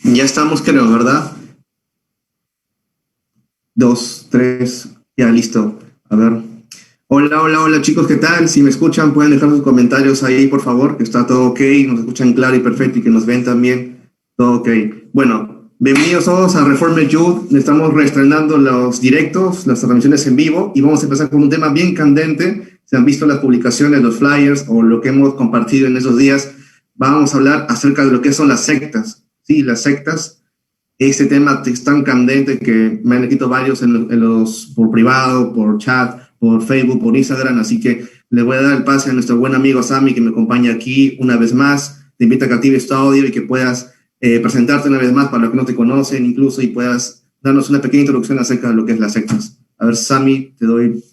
Ya estamos, creo, ¿verdad? Dos, tres, ya listo. A ver. Hola, hola, hola chicos, ¿qué tal? Si me escuchan, pueden dejar sus comentarios ahí, por favor, que está todo ok, nos escuchan claro y perfecto y que nos ven también. Todo ok. Bueno, bienvenidos todos a Reformer Youth. Estamos reestrenando los directos, las transmisiones en vivo y vamos a empezar con un tema bien candente. Si han visto las publicaciones, los flyers o lo que hemos compartido en esos días, vamos a hablar acerca de lo que son las sectas. Sí, las sectas. Este tema es tan candente que me han escrito varios por privado, por chat, por Facebook, por Instagram, así que le voy a dar el pase a nuestro buen amigo Sammy que me acompaña aquí una vez más. Te invito a que actives tu audio y que puedas presentarte una vez más para los que no te conocen incluso y puedas darnos una pequeña introducción acerca de lo que es las sectas. A ver, Sammy, te doy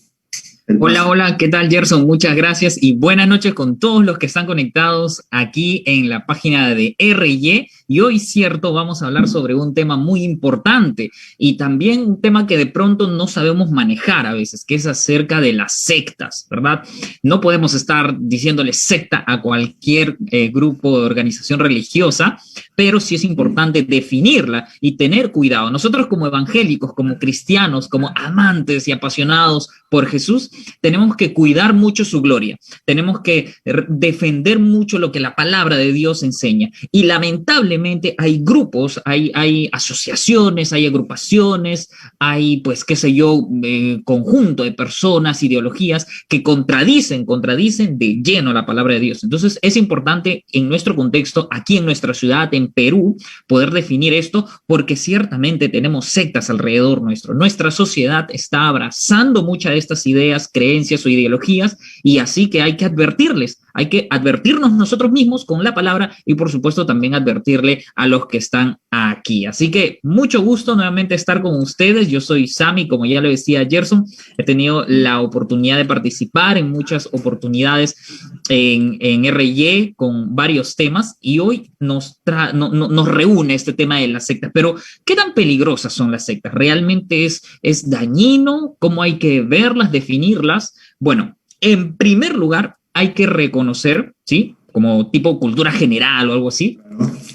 el Hola, pase. hola, ¿qué tal, Gerson? Muchas gracias y buenas noches con todos los que están conectados aquí en la página de RY. Y hoy, cierto, vamos a hablar sobre un tema muy importante y también un tema que de pronto no sabemos manejar a veces, que es acerca de las sectas, ¿verdad? No podemos estar diciéndole secta a cualquier grupo de organización religiosa, pero sí es importante definirla y tener cuidado. Nosotros como evangélicos, como cristianos, como amantes y apasionados por Jesús, tenemos que cuidar mucho su gloria, tenemos que defender mucho lo que la palabra de Dios enseña. Y lamentablemente hay grupos, hay asociaciones, hay agrupaciones, hay, pues, qué sé yo, conjunto de personas, ideologías que contradicen de lleno la palabra de Dios. Entonces es importante en nuestro contexto, aquí en nuestra ciudad, en Perú, poder definir esto porque ciertamente tenemos sectas alrededor nuestro. Nuestra sociedad está abrazando muchas de estas ideas, creencias o ideologías y así que hay que advertirles, hay que advertirnos nosotros mismos con la palabra y por supuesto también advertirle a los que están aquí. Así que mucho gusto nuevamente estar con ustedes. Yo soy Sammy, como ya lo decía Gerson, he tenido la oportunidad de participar en muchas oportunidades en RY con varios temas y hoy nos reúne este tema de las sectas. Pero, ¿qué tan peligrosas son las sectas? ¿Realmente es dañino? ¿Cómo hay que verlas, definirlas? Bueno, en primer lugar, hay que reconocer, ¿sí? Como tipo cultura general o algo así,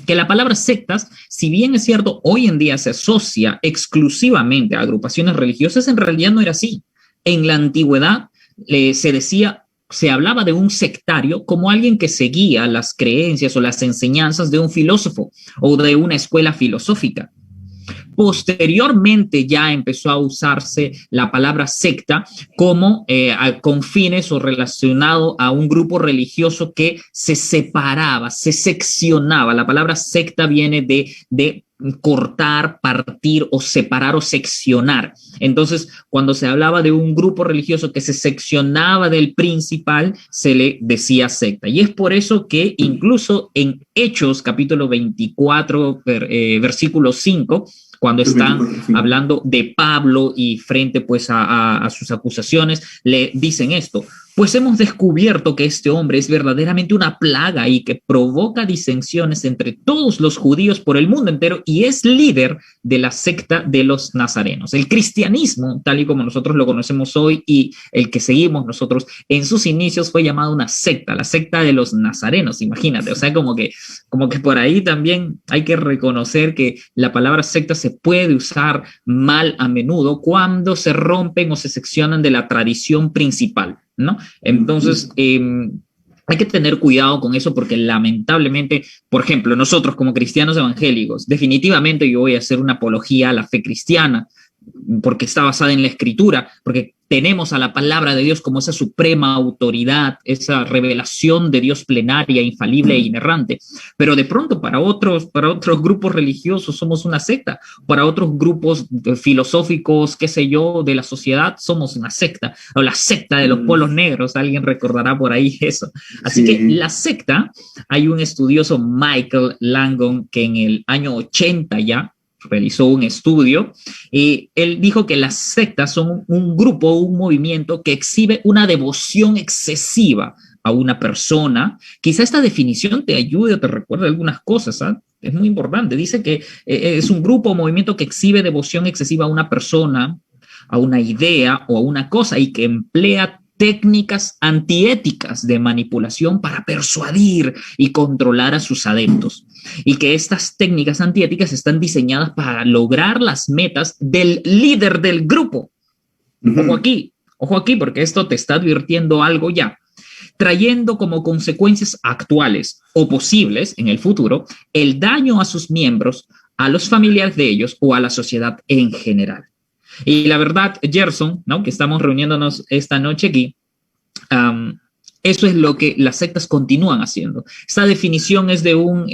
que la palabra sectas, si bien es cierto, hoy en día se asocia exclusivamente a agrupaciones religiosas, en realidad no era así. En la antigüedad se decía, se hablaba de un sectario como alguien que seguía las creencias o las enseñanzas de un filósofo o de una escuela filosófica. Posteriormente ya empezó a usarse la palabra secta como con fines o relacionado a un grupo religioso que se separaba, se seccionaba. La palabra secta viene de cortar, partir o separar o seccionar. Entonces, cuando se hablaba de un grupo religioso que se seccionaba del principal, se le decía secta. Y es por eso que incluso en Hechos, capítulo 24, versículo 5, cuando están 24, sí. hablando de Pablo y frente pues a sus acusaciones, le dicen esto: pues hemos descubierto que este hombre es verdaderamente una plaga y que provoca disensiones entre todos los judíos por el mundo entero y es líder de la secta de los nazarenos. El cristianismo, tal y como nosotros lo conocemos hoy y el que seguimos nosotros, en sus inicios fue llamado una secta, la secta de los nazarenos, imagínate. O sea, como que por ahí también hay que reconocer que la palabra secta se puede usar mal a menudo cuando se rompen o se seccionan de la tradición principal, ¿no? Entonces, hay que tener cuidado con eso porque lamentablemente, por ejemplo, nosotros como cristianos evangélicos, definitivamente yo voy a hacer una apología a la fe cristiana porque está basada en la escritura, porque tenemos a la palabra de Dios como esa suprema autoridad, esa revelación de Dios plenaria, infalible e inerrante. Pero de pronto para otros grupos religiosos somos una secta, para otros grupos filosóficos, qué sé yo, de la sociedad somos una secta, o la secta de los polos negros, alguien recordará por ahí eso. Así que Sí. la secta, hay un estudioso, Michael Langdon, que en el año 80 ya realizó un estudio y él dijo que las sectas son un grupo, un movimiento que exhibe una devoción excesiva a una persona. Quizá esta definición te ayude o te recuerde algunas cosas, ¿eh? Es muy importante. Dice que es un grupo o movimiento que exhibe devoción excesiva a una persona, a una idea o a una cosa y que emplea técnicas antiéticas de manipulación para persuadir y controlar a sus adeptos. Y que estas técnicas antiéticas están diseñadas para lograr las metas del líder del grupo. Ojo aquí, porque esto te está advirtiendo algo ya, trayendo como consecuencias actuales o posibles en el futuro el daño a sus miembros, a los familiares de ellos o a la sociedad en general. Y la verdad, Gerson, ¿no?, que estamos reuniéndonos esta noche aquí, eso es lo que las sectas continúan haciendo. Esta definición es de un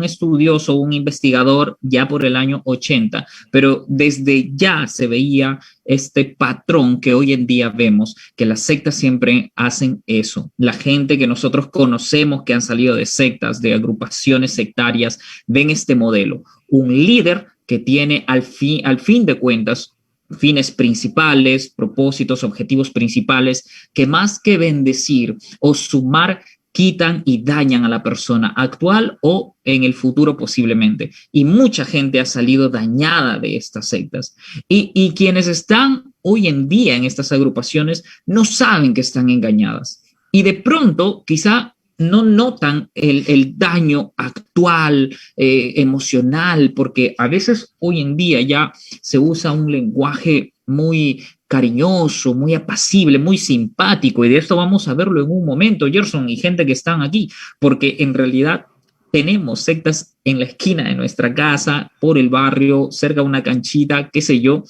estudioso, un investigador ya por el año 80, pero desde ya se veía este patrón que hoy en día vemos, que las sectas siempre hacen eso. La gente que nosotros conocemos que han salido de sectas, de agrupaciones sectarias, ven este modelo. Un líder que tiene al fin de cuentas fines principales, propósitos, objetivos principales, que más que bendecir o sumar, quitan y dañan a la persona actual o en el futuro posiblemente. Y mucha gente ha salido dañada de estas sectas. Y quienes están hoy en día en estas agrupaciones no saben que están engañadas. Y de pronto, quizá no notan el daño actual, emocional, porque a veces hoy en día ya se usa un lenguaje muy cariñoso, muy apacible, muy simpático, y de esto vamos a verlo en un momento, Gerson y gente que están aquí, porque en realidad tenemos sectas en la esquina de nuestra casa, por el barrio, cerca de una canchita, qué sé yo,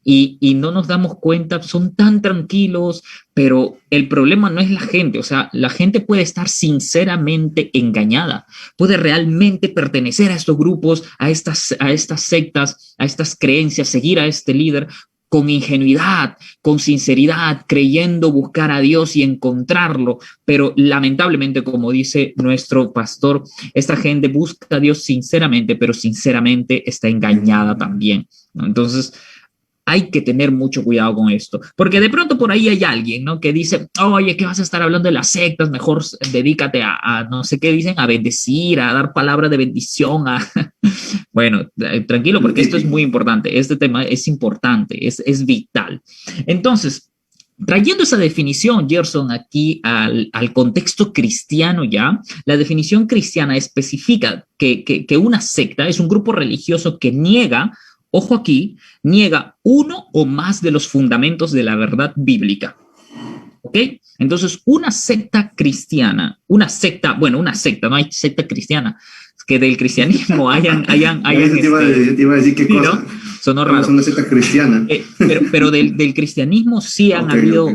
y no nos damos cuenta, son tan tranquilos, pero el problema no es la gente, o sea, la gente puede estar sinceramente engañada, puede realmente pertenecer a estos grupos, a estas sectas, a estas creencias, seguir a este líder, con ingenuidad, con sinceridad, creyendo buscar a Dios y encontrarlo, pero lamentablemente, como dice nuestro pastor, esta gente busca a Dios sinceramente, pero sinceramente está engañada también, ¿no? Entonces, hay que tener mucho cuidado con esto, porque de pronto por ahí hay alguien, ¿no?, que dice, oye, ¿qué vas a estar hablando de las sectas? Mejor dedícate a no sé qué dicen, a bendecir, a dar palabras de bendición, Bueno, tranquilo, porque esto es muy importante, este tema es importante, es vital. Entonces, trayendo esa definición, Gerson, aquí al contexto cristiano ya, la definición cristiana especifica que una secta es un grupo religioso que niega, ojo aquí, niega uno o más de los fundamentos de la verdad bíblica. ¿Ok? Entonces, una secta cristiana, no hay secta cristiana, que del cristianismo hayan te iba a decir qué cosa. ¿No? Sonó raro. Es una secta cristiana. Pero del cristianismo sí han habido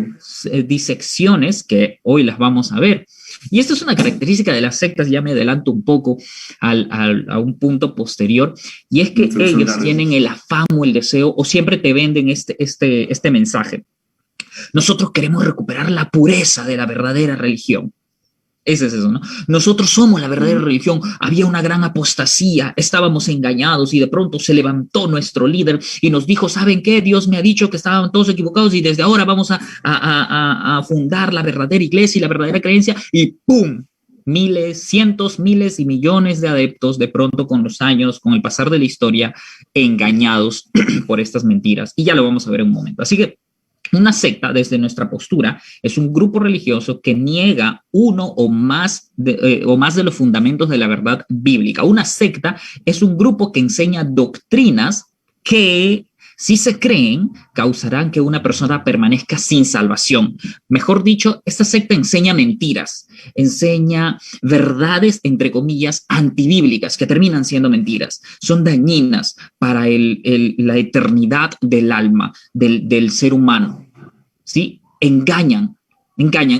disecciones que hoy las vamos a ver. Y esto es una característica de las sectas, ya me adelanto un poco a un punto posterior, y es que ellos tienen el afán o el deseo, o siempre te venden este mensaje. Nosotros queremos recuperar la pureza de la verdadera religión. Ese es eso, ¿no? Nosotros somos la verdadera religión. Había una gran apostasía, estábamos engañados y de pronto se levantó nuestro líder y nos dijo, ¿saben qué? Dios me ha dicho que estaban todos equivocados y desde ahora vamos a fundar la verdadera iglesia y la verdadera creencia, y ¡pum! Miles, cientos, miles y millones de adeptos de pronto con los años, con el pasar de la historia, engañados por estas mentiras. Y ya lo vamos a ver en un momento. Así que una secta, desde nuestra postura, es un grupo religioso que niega uno o más de los fundamentos de la verdad bíblica. Una secta es un grupo que enseña doctrinas que, si se creen, causarán que una persona permanezca sin salvación. Mejor dicho, esta secta enseña mentiras, enseña verdades, entre comillas, antibíblicas, que terminan siendo mentiras. Son dañinas para la eternidad del alma, del ser humano. ¿Sí? Engañan.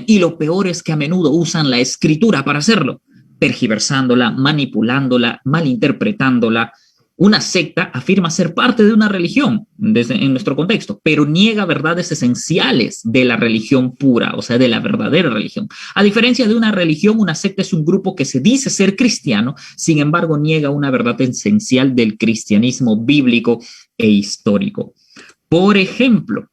Y lo peor es que a menudo usan la escritura para hacerlo, tergiversándola, manipulándola, malinterpretándola. Una secta afirma ser parte de una religión, en nuestro contexto, pero niega verdades esenciales de la religión pura, o sea, de la verdadera religión. A diferencia de una religión, una secta es un grupo que se dice ser cristiano, sin embargo, niega una verdad esencial del cristianismo bíblico e histórico. Por ejemplo,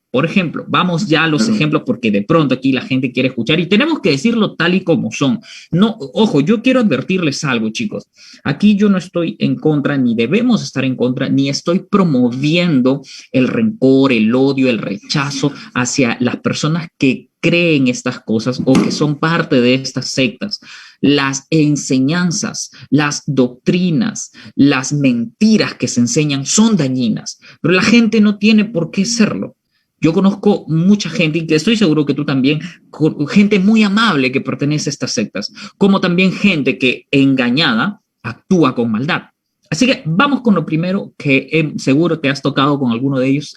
vamos ya a los ejemplos, porque de pronto aquí la gente quiere escuchar y tenemos que decirlo tal y como son. No, ojo, yo quiero advertirles algo, chicos. Aquí yo no estoy en contra, ni debemos estar en contra, ni estoy promoviendo el rencor, el odio, el rechazo hacia las personas que creen estas cosas o que son parte de estas sectas, las enseñanzas, las doctrinas, las mentiras que se enseñan son dañinas, pero la gente no tiene por qué serlo. Yo conozco mucha gente, y que estoy seguro que tú también, gente muy amable que pertenece a estas sectas, como también gente que engañada actúa con maldad. Así que vamos con lo primero que seguro te has tocado con alguno de ellos,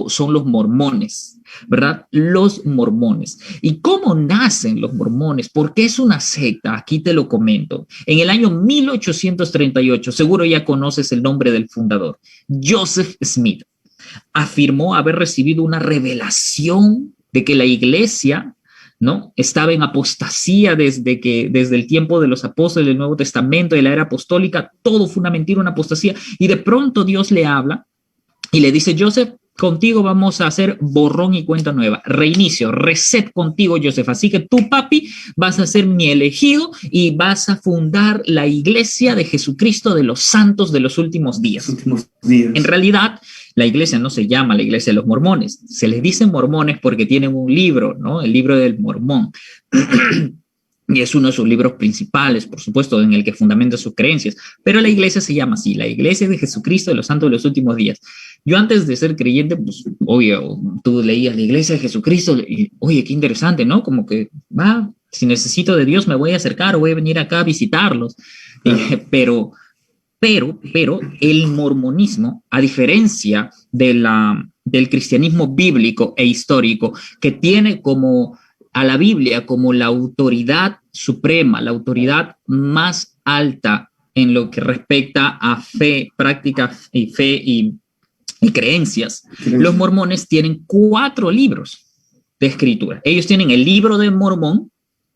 son los mormones, ¿verdad? Los mormones. ¿Y cómo nacen los mormones? ¿Por qué es una secta? Aquí te lo comento. En el año 1838, seguro ya conoces el nombre del fundador, Joseph Smith, afirmó haber recibido una revelación de que la iglesia, ¿no?, estaba en apostasía desde el tiempo de los apóstoles del Nuevo Testamento, de la era apostólica. Todo fue una mentira, una apostasía. Y de pronto Dios le habla y le dice: Joseph, contigo vamos a hacer borrón y cuenta nueva, reinicio, reset contigo, Joseph. Así que tú, papi, vas a ser mi elegido y vas a fundar la iglesia de Jesucristo de los santos de los últimos días. En realidad, la iglesia no se llama la iglesia de los mormones. Se les dice mormones porque tienen un libro, ¿no? El libro del Mormón. Y es uno de sus libros principales, por supuesto, en el que fundamenta sus creencias. Pero la iglesia se llama así, la iglesia de Jesucristo de los santos de los últimos días. Yo antes de ser creyente, pues, obvio, tú leías la iglesia de Jesucristo y, oye, qué interesante, ¿no? Como que, si necesito de Dios me voy a acercar o voy a venir acá a visitarlos. Pero el mormonismo, a diferencia del cristianismo bíblico e histórico, que tiene a la Biblia como la autoridad suprema, la autoridad más alta en lo que respecta a fe, práctica y fe y creencias, los mormones tienen 4 libros de escritura. Ellos tienen el libro de Mormón,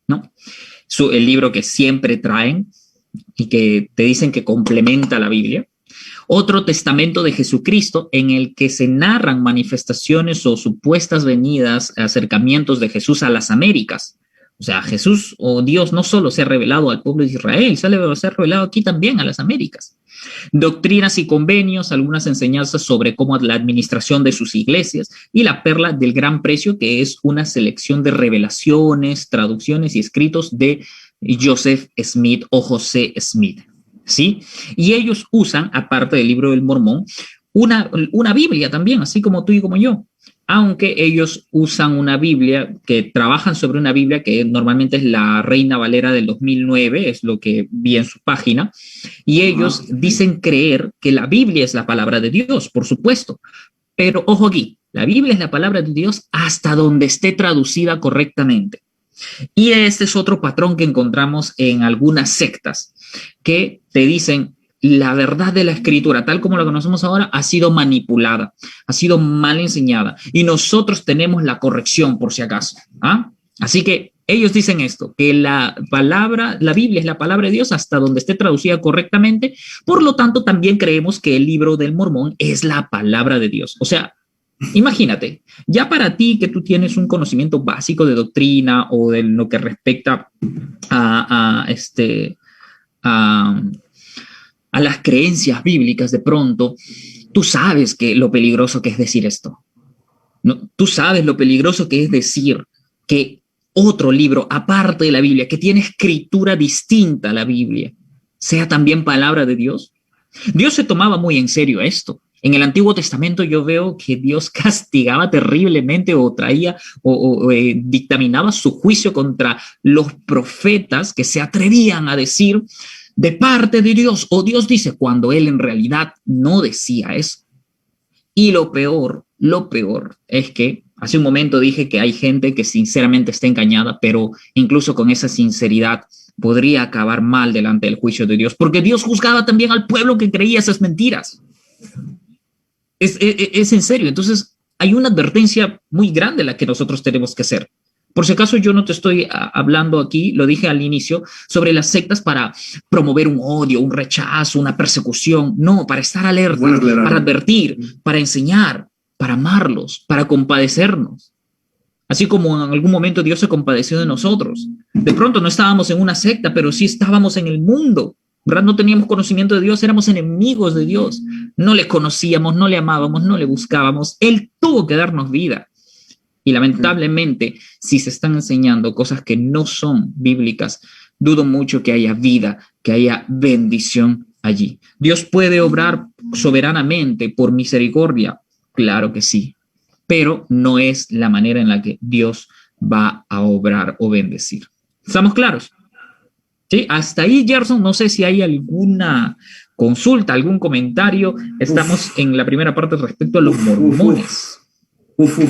¿no? El libro que siempre traen y que te dicen que complementa la Biblia. Otro testamento de Jesucristo en el que se narran manifestaciones o supuestas venidas, acercamientos de Jesús a las Américas. O sea, Jesús o Dios no solo se ha revelado al pueblo de Israel, se ha revelado aquí también a las Américas. Doctrinas y convenios, algunas enseñanzas sobre cómo la administración de sus iglesias y la perla del gran precio, que es una selección de revelaciones, traducciones y escritos de Joseph Smith o José Smith, ¿sí? Y ellos usan, aparte del libro del Mormón, una Biblia también, así como tú y como yo, aunque ellos usan una Biblia, que trabajan sobre una Biblia que normalmente es la Reina Valera del 2009, es lo que vi en su página, y ellos dicen creer que la Biblia es la palabra de Dios, por supuesto, pero ojo aquí, la Biblia es la palabra de Dios hasta donde esté traducida correctamente. Y este es otro patrón que encontramos en algunas sectas que te dicen: la verdad de la escritura, tal como la conocemos ahora, ha sido manipulada, ha sido mal enseñada y nosotros tenemos la corrección por si acaso. Así que ellos dicen esto, que la Biblia es la palabra de Dios hasta donde esté traducida correctamente. Por lo tanto, también creemos que el libro del Mormón es la palabra de Dios. O sea, imagínate, ya para ti que tú tienes un conocimiento básico de doctrina o de lo que respecta a las creencias bíblicas, de pronto, tú sabes lo peligroso que es decir esto. ¿No? Tú sabes lo peligroso que es decir que otro libro, aparte de la Biblia, que tiene escritura distinta a la Biblia, sea también palabra de Dios. Dios se tomaba muy en serio esto. En el Antiguo Testamento yo veo que Dios castigaba terriblemente o traía o dictaminaba su juicio contra los profetas que se atrevían a decir de parte de Dios, o Dios dice, cuando él en realidad no decía eso. Y lo peor es que hace un momento dije que hay gente que sinceramente está engañada, pero incluso con esa sinceridad podría acabar mal delante del juicio de Dios, porque Dios juzgaba también al pueblo que creía esas mentiras. Es en serio. Entonces hay una advertencia muy grande la que nosotros tenemos que hacer. Por si acaso yo no te estoy hablando aquí, lo dije al inicio, sobre las sectas para promover un odio, un rechazo, una persecución. No, para estar alerta, para advertir, para enseñar, para amarlos, para compadecernos. Así como en algún momento Dios se compadeció de nosotros. De pronto no estábamos en una secta, pero sí estábamos en el mundo. ¿Verdad? No teníamos conocimiento de Dios, éramos enemigos de Dios. No le conocíamos, no le amábamos, no le buscábamos. Él tuvo que darnos vida. Y lamentablemente, si se están enseñando cosas que no son bíblicas, dudo mucho que haya vida, que haya bendición allí. ¿Dios puede obrar soberanamente por misericordia? Claro que sí, pero no es la manera en la que Dios va a obrar o bendecir. ¿Estamos claros? Sí, hasta ahí, Gerson, no sé si hay alguna consulta, algún comentario. Estamos en la primera parte respecto a los mormones.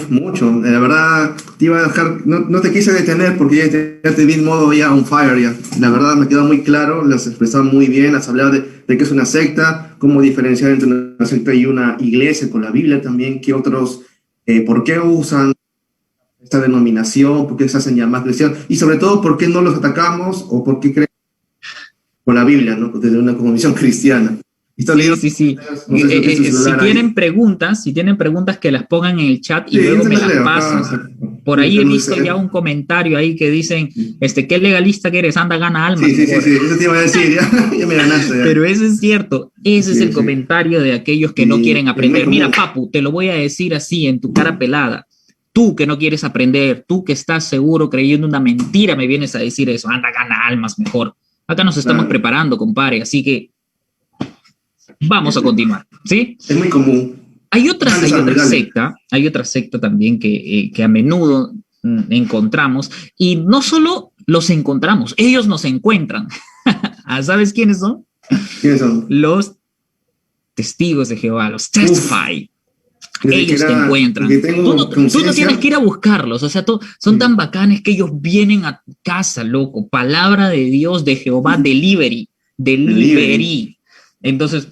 Mucho. La verdad, te iba a dejar, no te quise detener porque ya te vi en modo ya on fire ya. La verdad me quedó muy claro, las expresaba muy bien, has hablado de qué es una secta, cómo diferenciar entre una secta y una iglesia con la Biblia también, qué otros, por qué usan esta denominación, por qué se hacen llamar cristianos y sobre todo por qué no los atacamos o por qué creen con la Biblia, ¿no? Desde una cosmovisión cristiana. Sí. No sé si tienen preguntas que las pongan en el chat y luego me las pasan. Por ahí he visto ya un comentario ahí que dicen, qué legalista que eres, anda, gana almas. Sí, eso te iba a decir, ya me ganaste. Ya. Pero eso es cierto, ese es el comentario de aquellos que no quieren aprender. Mira, papu, te lo voy a decir así en tu cara pelada. Tú que no quieres aprender, tú que estás seguro creyendo una mentira, me vienes a decir eso, anda, gana almas mejor. Acá nos estamos preparando, compadre, así que vamos a continuar, ¿sí? Es muy común. Hay otra secta también que a menudo encontramos, y no solo los encontramos, ellos nos encuentran. ¿Sabes quiénes son? ¿Quiénes son? Los testigos de Jehová, los Testify. Ellos te encuentran. Tú no tienes que ir a buscarlos, o sea, son tan bacanes que ellos vienen a tu casa, loco. Palabra de Dios de Jehová, delivery. Entonces,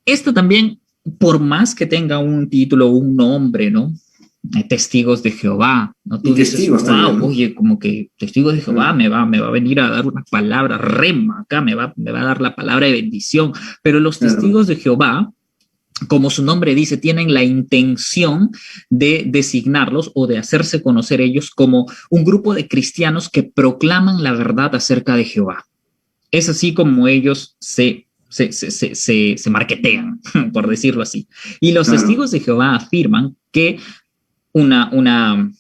esto también, por más que tenga un título, un nombre, ¿no? Testigos de Jehová, ¿no? Tú dices, wow, oye, como que testigos de Jehová me va a venir a dar una palabra rema acá, me va a dar la palabra de bendición. Pero los testigos de Jehová, como su nombre dice, tienen la intención de designarlos o de hacerse conocer ellos como un grupo de cristianos que proclaman la verdad acerca de Jehová. Es así como ellos se marketean, por decirlo así. Y los testigos de Jehová afirman que una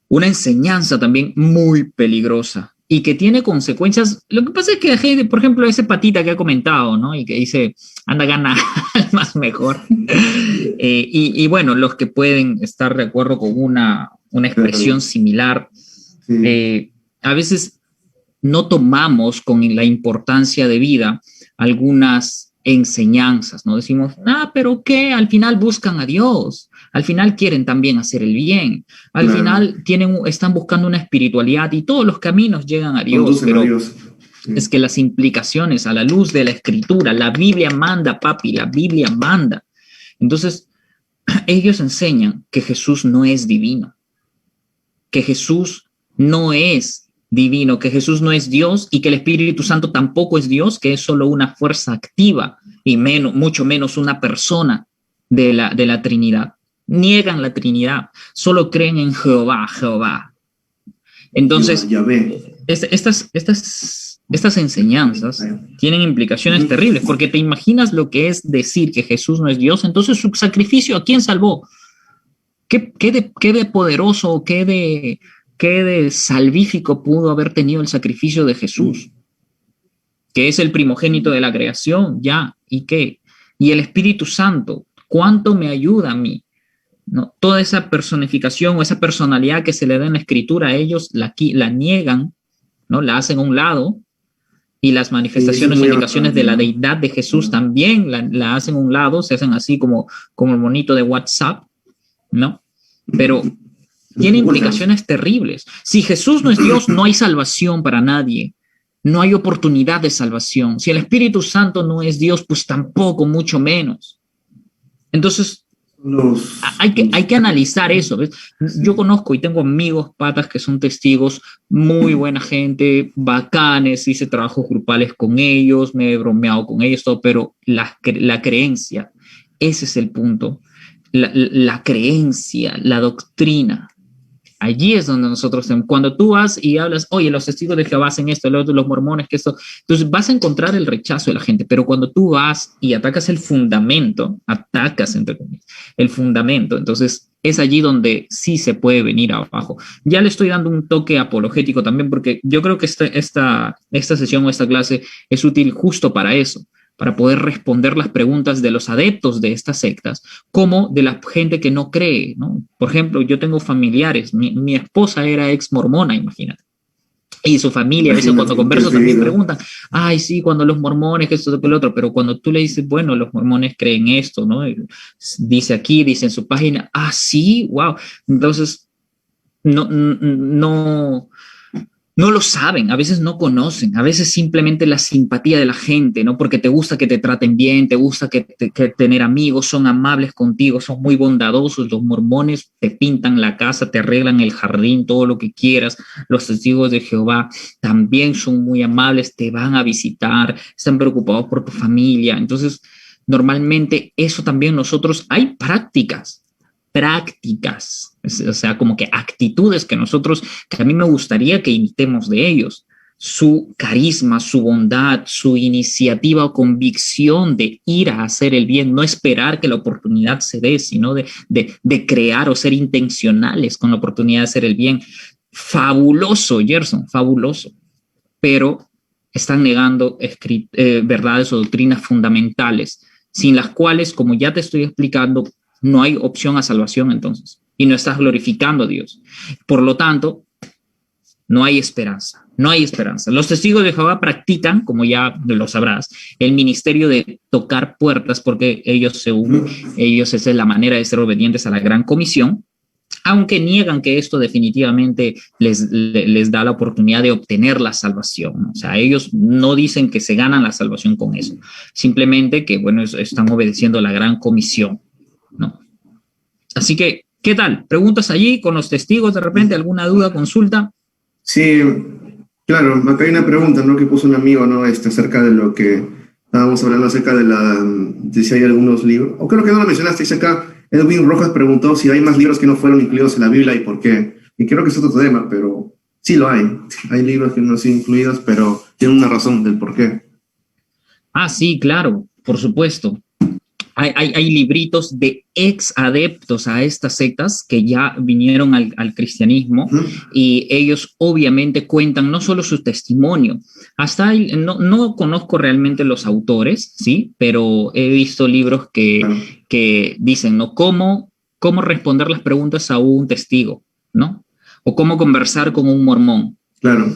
enseñanza también muy peligrosa y que tiene consecuencias. Lo que pasa es que, por ejemplo, ese patita que ha comentado, ¿no? Y que dice, anda, gana más mejor. Y bueno, los que pueden estar de acuerdo con una expresión similar, a veces no tomamos con la importancia de vida algunas enseñanzas, ¿no? Decimos, pero ¿qué? Al final buscan a Dios, al final quieren también hacer el bien, al final están buscando una espiritualidad y todos los caminos llegan a Dios, pero es que las implicaciones a la luz de la Escritura, la Biblia manda, papi, la Biblia manda. Entonces, ellos enseñan que Jesús no es divino, que Jesús no es divino, que Jesús no es Dios y que el Espíritu Santo tampoco es Dios, que es solo una fuerza activa y mucho menos una persona de la Trinidad. Niegan la Trinidad, solo creen en Jehová. Entonces, estas enseñanzas tienen implicaciones terribles, porque te imaginas lo que es decir que Jesús no es Dios. Entonces, su sacrificio, ¿a quién salvó? ¿Qué de poderoso, qué de salvífico pudo haber tenido el sacrificio de Jesús? Que es el primogénito de la creación, ¿y qué? Y el Espíritu Santo, ¿cuánto me ayuda a mí? ¿No? Toda esa personificación o esa personalidad que se le da en la Escritura, ellos la niegan, ¿no? La hacen a un lado, y las manifestaciones o indicaciones de la deidad de Jesús también la hacen a un lado, se hacen así como el monito de WhatsApp, ¿no? Pero tiene implicaciones terribles. Si Jesús no es Dios, no hay salvación para nadie. No hay oportunidad de salvación. Si el Espíritu Santo no es Dios, pues tampoco, mucho menos. Entonces, hay que analizar eso, ¿ves? Yo conozco y tengo amigos patas que son testigos, muy buena gente, bacanes, hice trabajos grupales con ellos, me he bromeado con ellos, todo, pero la creencia, ese es el punto. La creencia, la doctrina. Allí es donde nosotros, cuando tú vas y hablas, oye, los testigos de Jehová hacen esto, los mormones, que esto, entonces vas a encontrar el rechazo de la gente, pero cuando tú vas y atacas el fundamento, entre comillas, el fundamento, entonces es allí donde sí se puede venir abajo. Ya le estoy dando un toque apologético también, porque yo creo que esta sesión o esta clase es útil justo para eso, para poder responder las preguntas de los adeptos de estas sectas, como de la gente que no cree, ¿no? Por ejemplo, yo tengo familiares, mi esposa era ex mormona, imagínate. Y su familia, a veces cuando converso también preguntan, ay, sí, cuando los mormones, que esto, que lo otro, pero cuando tú le dices, bueno, los mormones creen esto, ¿no? Dice aquí, dice en su página, ah, sí, wow. Entonces, no lo saben, a veces no conocen, a veces simplemente la simpatía de la gente, ¿no? Porque te gusta que te traten bien, te gusta que tener amigos, son amables contigo, son muy bondadosos. Los mormones te pintan la casa, te arreglan el jardín, todo lo que quieras. Los testigos de Jehová también son muy amables, te van a visitar, están preocupados por tu familia. Entonces, normalmente eso también nosotros, hay prácticas, o sea, como que actitudes que a mí me gustaría que imitemos de ellos. Su carisma, su bondad, su iniciativa o convicción de ir a hacer el bien, no esperar que la oportunidad se dé, sino de crear o ser intencionales con la oportunidad de hacer el bien. Fabuloso, Gerson, fabuloso. Pero están negando verdades o doctrinas fundamentales, sin las cuales, como ya te estoy explicando, no hay opción a salvación entonces, y no estás glorificando a Dios. Por lo tanto, no hay esperanza, no hay esperanza. Los testigos de Jehová practican, como ya lo sabrás, el ministerio de tocar puertas, porque ellos, según ellos, esa es la manera de ser obedientes a la gran comisión, aunque niegan que esto definitivamente les da la oportunidad de obtener la salvación. O sea, ellos no dicen que se ganan la salvación con eso, simplemente que, bueno, están obedeciendo a la gran comisión, ¿no? Así que, ¿qué tal? ¿Preguntas allí con los testigos de repente? ¿Alguna duda, consulta? Sí, claro, acá hay una pregunta, ¿no? Que puso un amigo, ¿no? Acerca de lo que estábamos hablando acerca de si hay algunos libros, o creo que no lo mencionaste, dice acá, Edwin Rojas preguntó si hay más libros que no fueron incluidos en la Biblia y por qué. Y creo que es otro tema, pero sí lo hay. Hay libros que no han sido incluidos, pero tienen una razón del por qué. Ah, sí, claro, por supuesto. Hay libritos de ex adeptos a estas sectas que ya vinieron al cristianismo y ellos obviamente cuentan no solo su testimonio, hasta no conozco realmente los autores, ¿sí? Pero he visto libros que dicen, ¿no? ¿Cómo responder las preguntas a un testigo, ¿no? O cómo conversar con un mormón. Claro.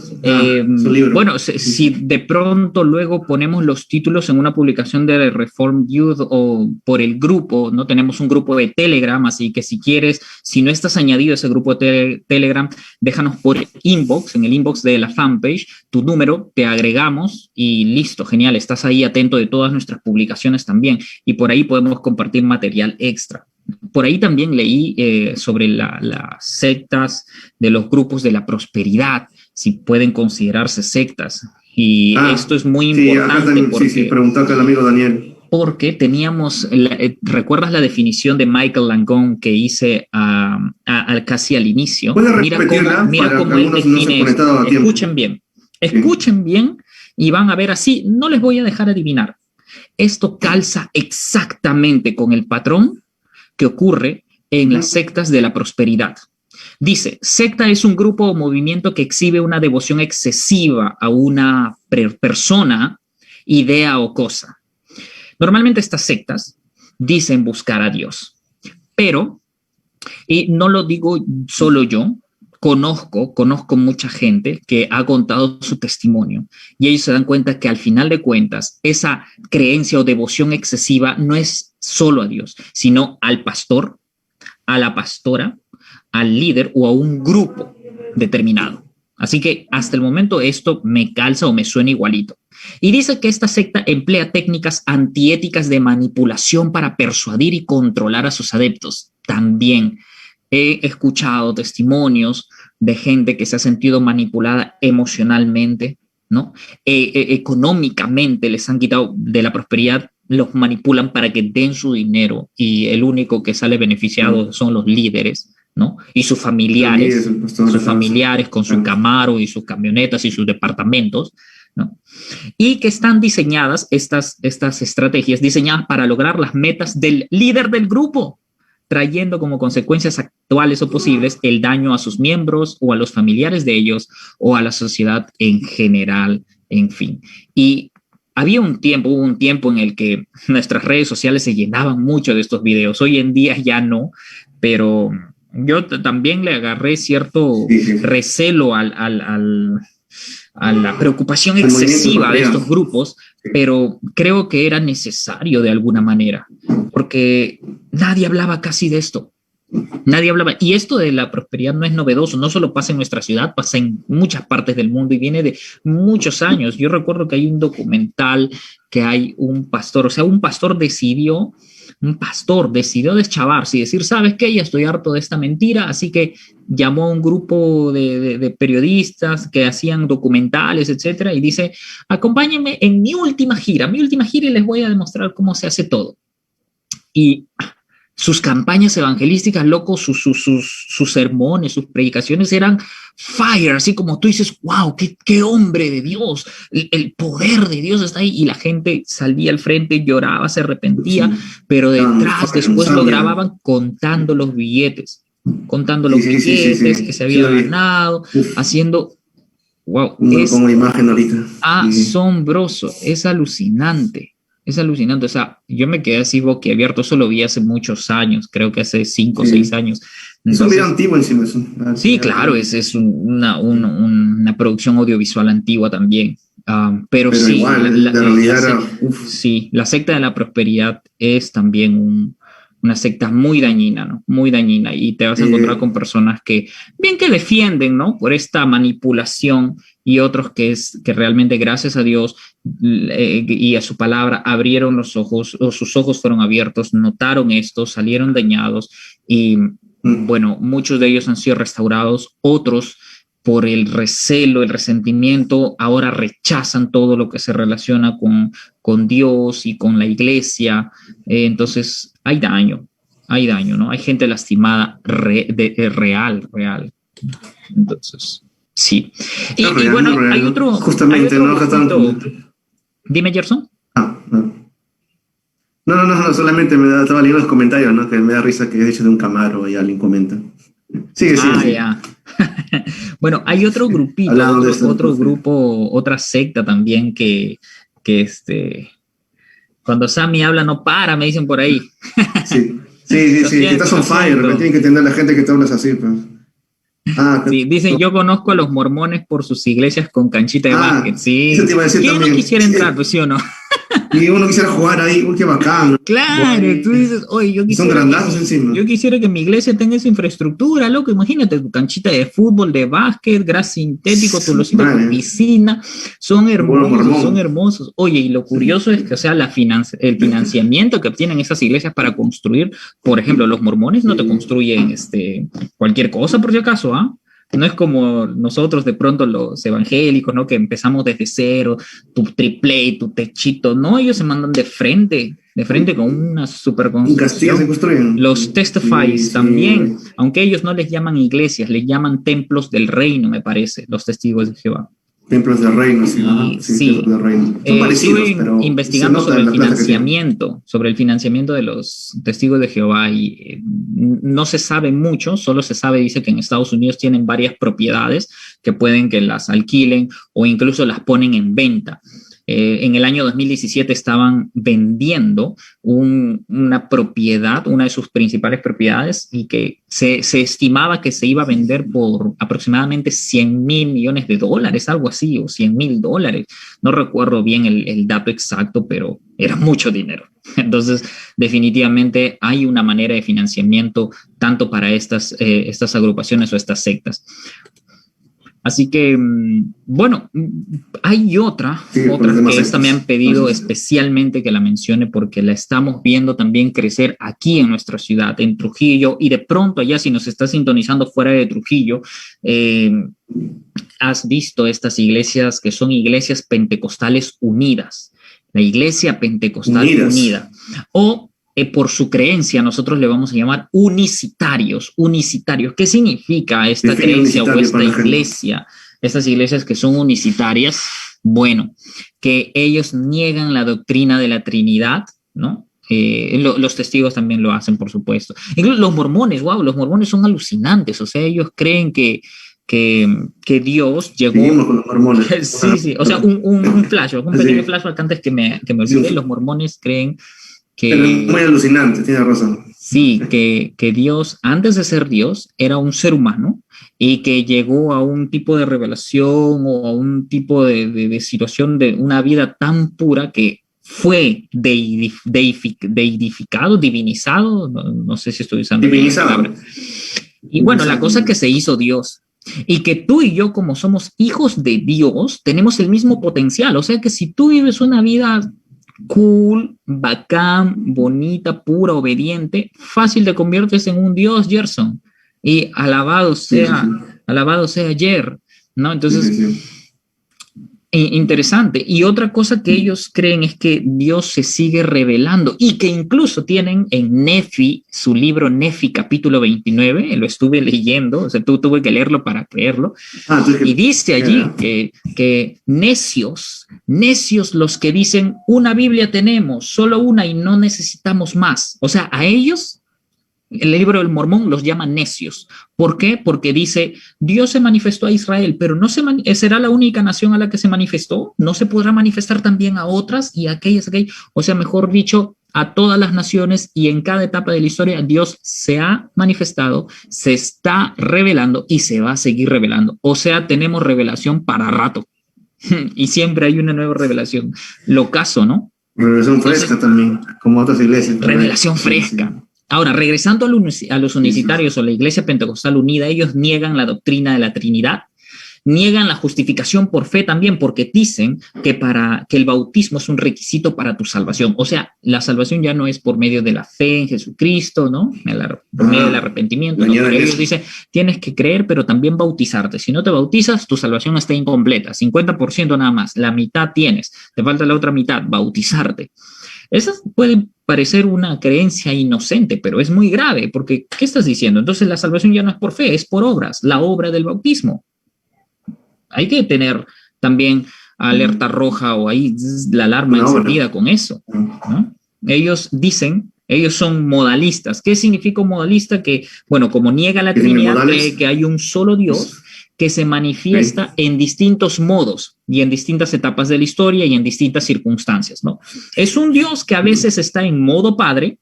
Bueno, si de pronto luego ponemos los títulos en una publicación de Reformed Youth o por el grupo, ¿no? Tenemos un grupo de Telegram, así que si quieres, si no estás añadido a ese grupo de Telegram, déjanos por inbox, en el inbox de la fanpage, tu número, te agregamos y listo, genial, estás ahí atento de todas nuestras publicaciones también y por ahí podemos compartir material extra. Por ahí también leí sobre las sectas de los grupos de la prosperidad, si pueden considerarse sectas. Y esto es muy importante. También, porque, preguntaste al amigo Daniel. Porque teníamos, ¿recuerdas la definición de Michael Langone que hice casi al inicio? Mira cómo él define esto. Escuchen bien y van a ver así. No les voy a dejar adivinar. Esto calza exactamente con el patrón que ocurre en las sectas de la prosperidad. Dice, secta es un grupo o movimiento que exhibe una devoción excesiva a una persona, idea o cosa. Normalmente estas sectas dicen buscar a Dios, pero, y no lo digo solo yo, conozco mucha gente que ha contado su testimonio y ellos se dan cuenta que al final de cuentas esa creencia o devoción excesiva no es solo a Dios, sino al pastor, a la pastora, al líder o a un grupo determinado. Así que hasta el momento esto me calza o me suena igualito. Y dice que esta secta emplea técnicas antiéticas de manipulación para persuadir y controlar a sus adeptos. También he escuchado testimonios de gente que se ha sentido manipulada emocionalmente, ¿no? Económicamente les han quitado de la prosperidad, los manipulan para que den su dinero y el único que sale beneficiado son los líderes, ¿no? Y sus familiares, con su Camaro y sus camionetas y sus departamentos, ¿no? Y que están diseñadas, estas estrategias diseñadas para lograr las metas del líder del grupo, trayendo como consecuencias actuales o posibles el daño a sus miembros o a los familiares de ellos o a la sociedad en general, en fin. Y hubo un tiempo en el que nuestras redes sociales se llenaban mucho de estos videos. Hoy en día ya no, pero yo también le agarré cierto recelo a la preocupación excesiva de estos grupos, pero creo que era necesario de alguna manera, porque nadie hablaba casi de esto. Nadie hablaba. Y esto de la prosperidad no es novedoso, no solo pasa en nuestra ciudad, pasa en muchas partes del mundo y viene de muchos años. Yo recuerdo que hay un documental que hay un pastor, o sea, un pastor decidió deschavarse y decir, ¿sabes qué? Ya estoy harto de esta mentira, así que llamó a un grupo de periodistas que hacían documentales, etcétera, y dice, acompáñenme en mi última gira y les voy a demostrar cómo se hace todo. Y sus campañas evangelísticas, loco, sus sermones, sus predicaciones eran fire, así como tú dices, wow, qué hombre de Dios, el poder de Dios está ahí, y la gente salía al frente, lloraba, se arrepentía, pero detrás, después lo grababan contando los billetes, que se había ganado, haciendo, wow, como imagen ahorita. Asombroso, es alucinante. Es alucinante, o sea, yo me quedé así boquiabierto, eso lo vi hace muchos años, creo que hace 5 o 6 años. Entonces, es un video antiguo encima. Sí, claro, es una producción audiovisual antigua también, pero sí, igual, la realidad sí, la secta de la prosperidad es también una secta muy dañina, ¿no? Muy dañina, y te vas a encontrar con personas que defienden, ¿no? Por esta manipulación, y otros que realmente, gracias a Dios y a su palabra, abrieron los ojos, o sus ojos fueron abiertos, notaron esto, salieron dañados, y bueno, muchos de ellos han sido restaurados, otros por el recelo, el resentimiento, ahora rechazan todo lo que se relaciona con Dios y con la iglesia. Entonces hay daño, ¿no? Hay gente lastimada real. Entonces, sí. Y bueno, hay otro... Justamente, hay otro Dime, Gerson. No, solamente estaba leyendo los comentarios, ¿no? Que me da risa que hayas dicho de un Camaro y alguien comenta. Sigue. Ya. Bueno, hay otro grupito, otro grupo, otra secta también que cuando Sammy habla no para, me dicen por ahí. Sí, que estás on fire, pero tienen que entender la gente que te hablas así, pues. Sí, dicen, yo conozco a los mormones por sus iglesias con canchita de básquet, sí. Eso te iba a decir. ¿Quién también no quisiera entrar, pues sí o no? Y uno quisiera jugar ahí, qué bacán. Claro, tú dices, oye, son grandazos encima. Yo quisiera que mi iglesia tenga esa infraestructura, loco, imagínate, tu canchita de fútbol, de básquet, gras sintético, tu losita con piscina, son hermosos. Oye, y lo curioso es que, o sea, el financiamiento que obtienen esas iglesias para construir, por ejemplo, los mormones no te construyen cualquier cosa, por si acaso, ¿ah? No es como nosotros de pronto los evangélicos, ¿no? Que empezamos desde cero, tu triple, tu techito, no, ellos se mandan de frente con una super construcción. Se construyen. Los Testifies también, aunque ellos no les llaman iglesias, les llaman templos del reino, me parece, los testigos de Jehová. Templos del reino, sí. Templos del reino. Son parecidos, estuve investigando sobre el financiamiento de los testigos de Jehová, y no se sabe mucho, solo se sabe, dice que en Estados Unidos tienen varias propiedades que pueden que las alquilen o incluso las ponen en venta. En el año 2017 estaban vendiendo una propiedad, una de sus principales propiedades, y que se estimaba que se iba a vender por aproximadamente $100 millones, algo así, o $100,000. No recuerdo bien el dato exacto, pero era mucho dinero. Entonces, definitivamente hay una manera de financiamiento tanto para estas agrupaciones o estas sectas. Así que, bueno, hay otra que esta me han pedido especialmente que la mencione porque la estamos viendo también crecer aquí en nuestra ciudad, en Trujillo, y de pronto allá, si nos estás sintonizando fuera de Trujillo, has visto estas iglesias que son iglesias pentecostales unidas, la Iglesia Pentecostal Unida, o por su creencia, nosotros le vamos a llamar unicitarios. ¿Qué significa esta creencia o esta iglesia? Estas iglesias que son unicitarias, bueno, que ellos niegan la doctrina de la Trinidad, ¿no? Los testigos también lo hacen, por supuesto. Incluso los mormones, wow, los mormones son alucinantes. O sea, ellos creen que Dios llegó. Seguimos con los mormones. Sí, sí. O sea, un flashback, un pequeño flashback antes que me olvide. Sí. Los mormones creen que. Pero es muy alucinante, tiene razón. Sí, que Dios, antes de ser Dios, era un ser humano y que llegó a un tipo de revelación o a un tipo de situación de una vida tan pura que fue deidificado, divinizado, no sé si estoy usando divinizado. La palabra. Y bueno, la cosa es que se hizo Dios y que tú y yo, como somos hijos de Dios, tenemos el mismo potencial. O sea que si tú vives una vida cool, bacán, bonita, pura, obediente, fácil te conviertes en un Dios, Gerson. Y alabado sea Jer, ¿no? Entonces, interesante. Y otra cosa que ellos creen es que Dios se sigue revelando y que incluso tienen en Nefi, su libro Nefi capítulo 29, lo estuve leyendo, o sea, tuve que leerlo para creerlo, y dice allí que necios los que dicen una Biblia tenemos, solo una y no necesitamos más. O sea, a ellos el libro del Mormón los llama necios. ¿Por qué? Porque dice, Dios se manifestó a Israel, pero no será la única nación a la que se manifestó. No se podrá manifestar también a otras y a aquellas. O sea, mejor dicho, a todas las naciones y en cada etapa de la historia Dios se ha manifestado, se está revelando y se va a seguir revelando. O sea, tenemos revelación para rato. Y siempre hay una nueva revelación. Lo caso, ¿no? Revelación fresca también, como otras iglesias. Revelación fresca. Sí. Ahora, regresando a los unicitarios o la Iglesia Pentecostal Unida, ellos niegan la doctrina de la Trinidad, niegan la justificación por fe también, porque dicen que el bautismo es un requisito para tu salvación. O sea, la salvación ya no es por medio de la fe en Jesucristo, ¿no? Por medio del arrepentimiento. ¿no? Pero ellos dicen, tienes que creer, pero también bautizarte. Si no te bautizas, tu salvación está incompleta, 50% nada más, la mitad tienes, te falta la otra mitad, bautizarte. Esa puede parecer una creencia inocente, pero es muy grave, porque ¿qué estás diciendo? Entonces la salvación ya no es por fe, es por obras, la obra del bautismo. Hay que tener también alerta roja o ahí la alarma encendida con eso, ¿no? Ellos dicen, ellos son modalistas. ¿Qué significa un modalista? Que, bueno, como niega la Trinidad, cree que hay un solo Dios que se manifiesta en distintos modos y en distintas etapas de la historia y en distintas circunstancias, ¿no? Es un Dios que a veces está en modo padre,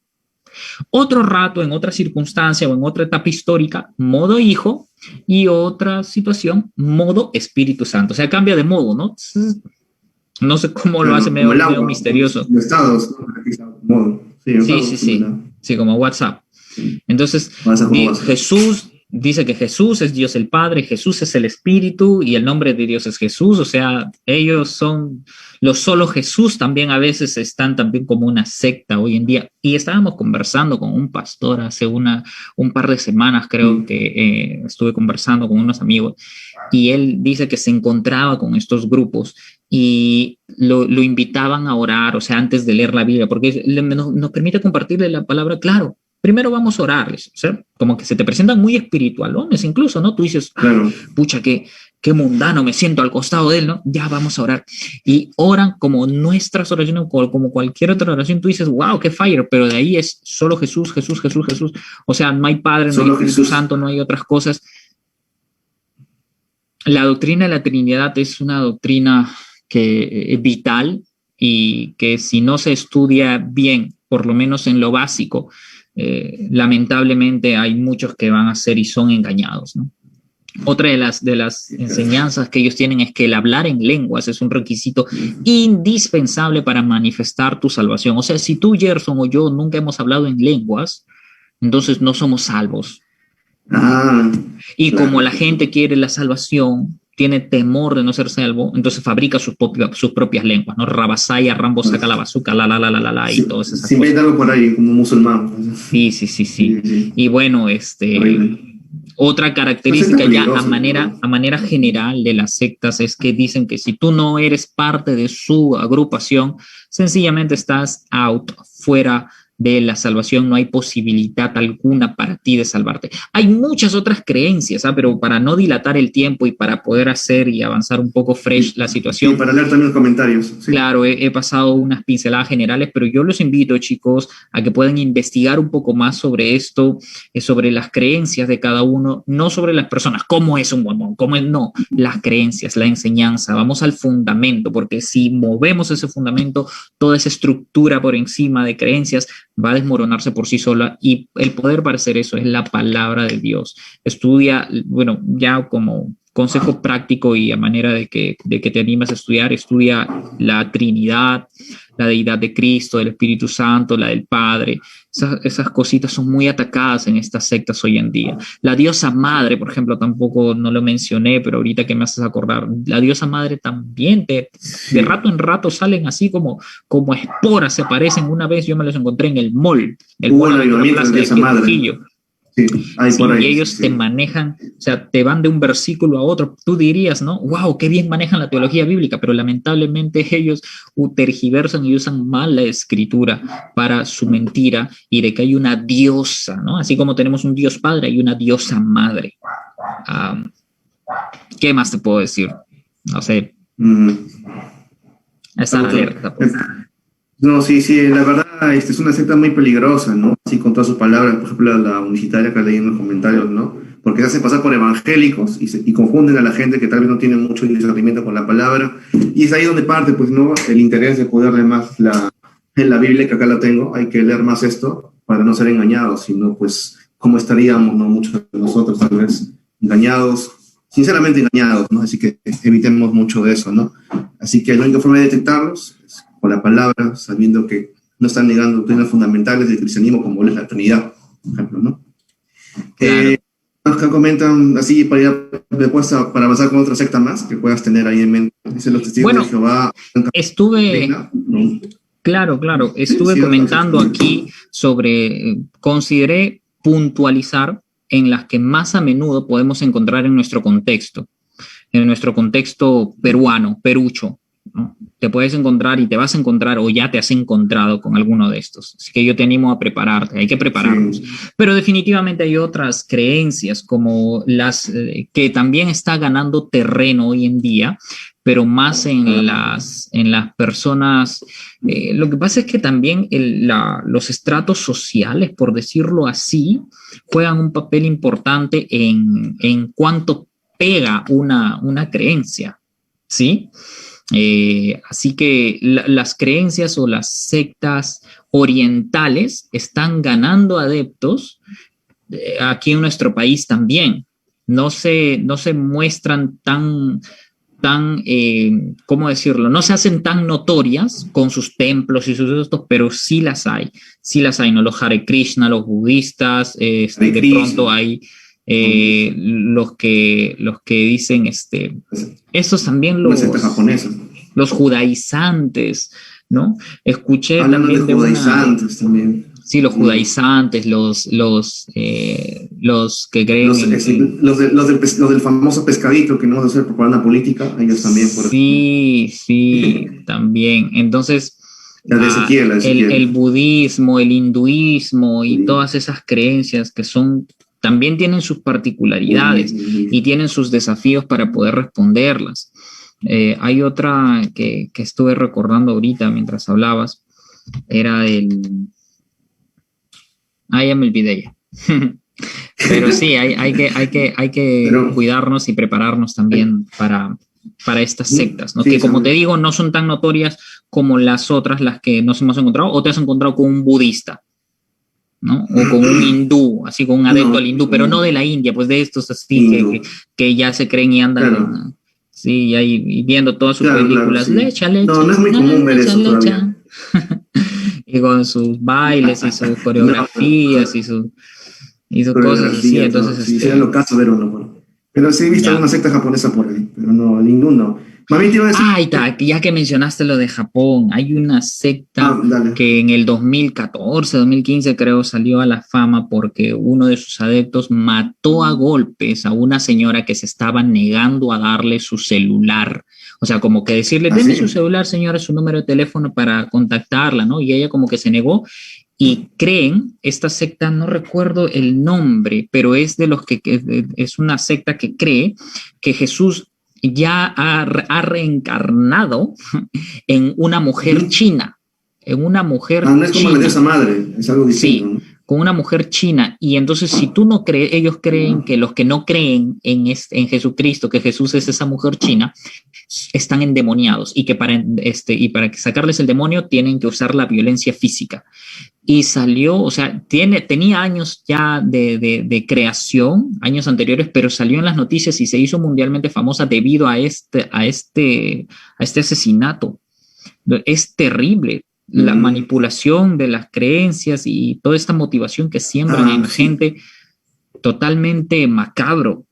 otro rato en otra circunstancia o en otra etapa histórica, modo hijo, y otra situación, modo Espíritu Santo. O sea, cambia de modo, ¿no? No sé cómo lo hace, medio misterioso. Estados, ¿no? Sí, como WhatsApp. Entonces, Jesús dice que Jesús es Dios el Padre, Jesús es el Espíritu y el nombre de Dios es Jesús. O sea, ellos son los solo Jesús, también a veces están también como una secta hoy en día. Y estábamos conversando con un pastor hace un par de semanas, creo que estuve conversando con unos amigos y él dice que se encontraba con estos grupos y lo invitaban a orar, o sea, antes de leer la Biblia, porque nos permite compartirle la palabra, claro. Primero vamos a orarles, o sea, como que se te presentan muy espiritualones incluso, ¿no? Tú dices, claro. Pucha, qué mundano, me siento al costado de él, ¿no? Ya vamos a orar. Y oran como nuestras oraciones, como cualquier otra oración. Tú dices, wow, qué fire, pero de ahí es solo Jesús, Jesús, Jesús, Jesús. O sea, no hay Padre, no hay Espíritu Santo, no hay otras cosas. La doctrina de la Trinidad es una doctrina que es vital y que si no se estudia bien, por lo menos en lo básico, lamentablemente hay muchos que van a ser y son engañados, ¿no? Otra de las enseñanzas que ellos tienen es que el hablar en lenguas es un requisito indispensable para manifestar tu salvación. O sea, si tú, Gerson, o yo nunca hemos hablado en lenguas, entonces no somos salvos. Y como la gente quiere la salvación, tiene temor de no ser salvo, entonces fabrica sus propias lenguas, ¿no? Rabasaya, Rambo, saca la bazuca, la, y todas esas cosas. Inventa algo por ahí, como musulmán. Sí. Y bueno, otra característica ya a manera general de las sectas es que dicen que si tú no eres parte de su agrupación, sencillamente estás out, fuera de la salvación, no hay posibilidad alguna para ti de salvarte. Hay muchas otras creencias, pero para no dilatar el tiempo y para poder hacer y avanzar un poco fresh la situación. Sí, para leer también los comentarios. Sí. Claro, he pasado unas pinceladas generales, pero yo los invito, chicos, a que puedan investigar un poco más sobre esto, sobre las creencias de cada uno, no sobre las personas, cómo es un mormón, cómo es, no, las creencias, la enseñanza, vamos al fundamento, porque si movemos ese fundamento, toda esa estructura por encima de creencias va a desmoronarse por sí sola, y el poder para hacer eso es la palabra de Dios. Estudia, bueno, ya como consejo práctico y a manera de que te animas a estudiar, estudia la Trinidad, la deidad de Cristo, del Espíritu Santo, la del Padre. Esas cositas son muy atacadas en estas sectas hoy en día. La diosa madre, por ejemplo, tampoco no lo mencioné, pero ahorita que me haces acordar, la diosa madre también de rato en rato salen así como esporas, se aparecen. Una vez yo me los encontré en el mall, el mall de la plaza de Trujillo. Sí, por ahí, y ellos te manejan, o sea, te van de un versículo a otro. Tú dirías, ¿no? ¡Wow! ¡Qué bien manejan la teología bíblica! Pero lamentablemente ellos tergiversan y usan mal la escritura para su mentira, y de que hay una diosa, ¿no? Así como tenemos un Dios Padre, hay una diosa madre. ¿Qué más te puedo decir? No sé. Estar alerta, pues. No, sí, la verdad, es una secta muy peligrosa, ¿no? Así con todas sus palabras, por ejemplo, la universitaria que leí en los comentarios, ¿no? Porque se hacen pasar por evangélicos y confunden a la gente que tal vez no tiene mucho discernimiento con la palabra. Y es ahí donde parte, pues, ¿no? El interés de poder leer más en la Biblia, que acá la tengo, hay que leer más esto para no ser engañados, sino, pues, ¿cómo estaríamos, no? Muchos de nosotros, tal vez, engañados, sinceramente engañados, ¿no? Así que evitemos mucho de eso, ¿no? Así que la única forma de detectarlos es con la palabra, sabiendo que no están negando doctrinas fundamentales del cristianismo, como es la Trinidad, por ejemplo, ¿no? Claro. Acá comentan así para ir después para avanzar con otra secta más que puedas tener ahí en mente. Dicen los testigos de Jehová. Estuve comentando aquí sobre, consideré puntualizar en las que más a menudo podemos encontrar en nuestro contexto peruano, perucho, ¿no? Te puedes encontrar y te vas a encontrar, o ya te has encontrado con alguno de estos. Así que yo te animo a prepararte, hay que prepararnos. Sí. Pero definitivamente hay otras creencias como las que también está ganando terreno hoy en día, pero más en las personas. Lo que pasa es que también los estratos sociales, por decirlo así, juegan un papel importante en cuánto pega una creencia, ¿sí? Así que las creencias o las sectas orientales están ganando adeptos aquí en nuestro país también. No se muestran tan ¿cómo decirlo? No se hacen tan notorias con sus templos y sus estos, pero sí las hay, ¿no? Los Hare Krishna, los budistas, de pronto hay los que dicen, estos también los judaizantes, ¿no? Escuché también de judaizantes también. Sí, los judaizantes, los que creen los del famoso pescadito que no va a hacer propaganda política, ellos también. Sí, también. Entonces, la de Ezequiel. El budismo, el hinduismo y todas esas creencias que también tienen sus particularidades y tienen sus desafíos para poder responderlas. Hay otra que estuve recordando ahorita mientras hablabas, era ya me olvidé ya. Pero sí, hay que cuidarnos y prepararnos también para estas sectas, ¿no? Que como te digo, no son tan notorias como las otras, las que nos hemos encontrado, o te has encontrado con un budista, ¿no? O con un hindú, así con un adepto al hindú, pero no de la India, pues de estos así que ya se creen y andan, claro. Sí, y viendo todas sus películas, sí. lecha, no es muy común ver eso todavía. Y con sus bailes y sus coreografías y sus cosas así, entonces... Sí, sería lo caso ver uno, pero sí he visto una secta japonesa por ahí, pero no, ninguno. Ya que mencionaste lo de Japón, hay una secta que en el 2014, 2015 creo salió a la fama porque uno de sus adeptos mató a golpes a una señora que se estaba negando a darle su celular. O sea, como que decirle, deme su celular, señora, su número de teléfono para contactarla, ¿no? Y ella como que se negó y creen, esta secta, no recuerdo el nombre, pero es de los que es una secta que cree que Jesús ya ha reencarnado en una mujer china, en una mujer no es como la china. diosa madre, es algo distinto, Sí, ¿no? con una mujer china. Y entonces, si tú no crees, ellos creen que los que no creen en Jesucristo, que Jesús es esa mujer china, están endemoniados y que para sacarles el demonio tienen que usar la violencia física. Y salió, o sea, tenía años ya de creación, años anteriores, pero salió en las noticias y se hizo mundialmente famosa debido a este asesinato. Es terrible la manipulación de las creencias y toda esta motivación que siembran en sí. gente, totalmente macabro.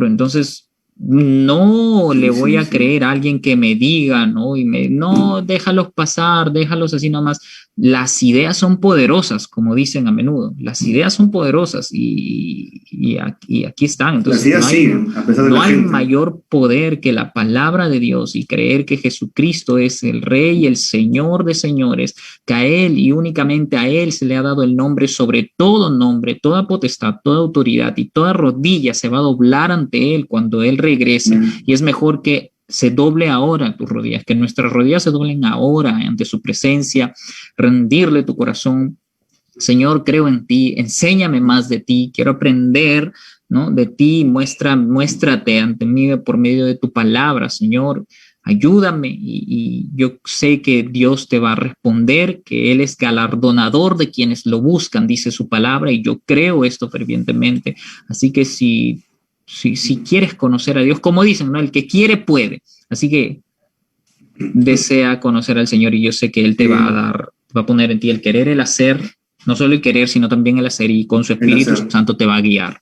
Entonces, no le voy a creer a alguien que me diga, ¿no? No, déjalos pasar, déjalos así nomás. Las ideas son poderosas, como dicen a menudo. Las ideas son poderosas y aquí están. Entonces, Las ideas siguen, a pesar de no la hay gente. mayor poder que la palabra de Dios y creer que Jesucristo es el Rey y el Señor de señores, que a Él y únicamente a Él se le ha dado el nombre sobre todo nombre, toda potestad, toda autoridad y toda rodilla se va a doblar ante Él cuando Él regrese. Y es mejor que se doble ahora tus rodillas, que nuestras rodillas se doblen ahora ante su presencia, rendirle tu corazón. Señor, creo en ti, enséñame más de ti, quiero aprender, ¿no? De ti, muéstrate ante mí por medio de tu palabra, Señor. Ayúdame y yo sé que Dios te va a responder, que Él es galardonador de quienes lo buscan, dice su palabra, y yo creo esto fervientemente. Así que si quieres conocer a Dios, como dicen, ¿no? El que quiere puede. Así que desea conocer al Señor y yo sé que Él te va a dar, va a poner en ti el querer, el hacer, no solo el querer, sino también el hacer, y con su Espíritu Santo te va a guiar.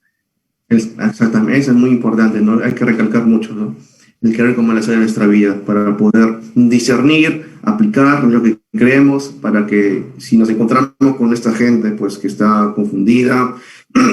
Exactamente, eso es muy importante, ¿no? Hay que recalcar mucho, ¿no? El querer como el hacer en nuestra vida, para poder discernir, aplicar lo que creemos, para que si nos encontramos con esta gente, pues que está confundida,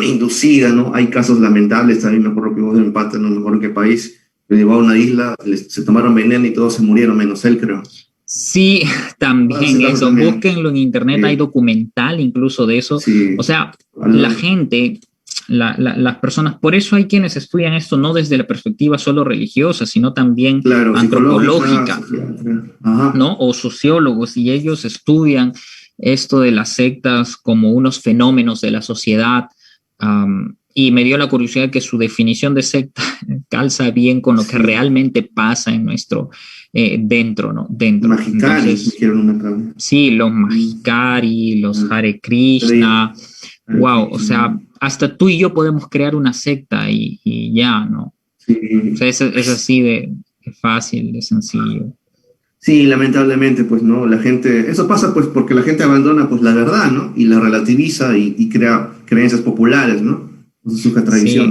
inducida, ¿no? Hay casos lamentables, también me acuerdo que hubo un empate, no me acuerdo qué país, lo llevó a una isla, se tomaron veneno y todos se murieron, menos él, creo. Sí, también eso. También. Búsquenlo en internet, hay documental incluso de eso. Sí. O sea, la gente, las personas, por eso hay quienes estudian esto no desde la perspectiva solo religiosa, sino también antropológica, ¿no? O sociólogos, y ellos estudian esto de las sectas como unos fenómenos de la sociedad. Y me dio la curiosidad que su definición de secta calza bien con lo que realmente pasa en nuestro dentro, ¿no? Dentro. Mahikari, sí, los Mahikari, los Hare Krishna. Wow, o sea, hasta tú y yo podemos crear una secta y ya, ¿no? Sí. O sea, es así de fácil, de sencillo. Sí, lamentablemente, pues, ¿no? La gente, eso pasa, pues, porque la gente abandona, pues, la verdad, ¿no? Y la relativiza y crea creencias populares, ¿no? Sí,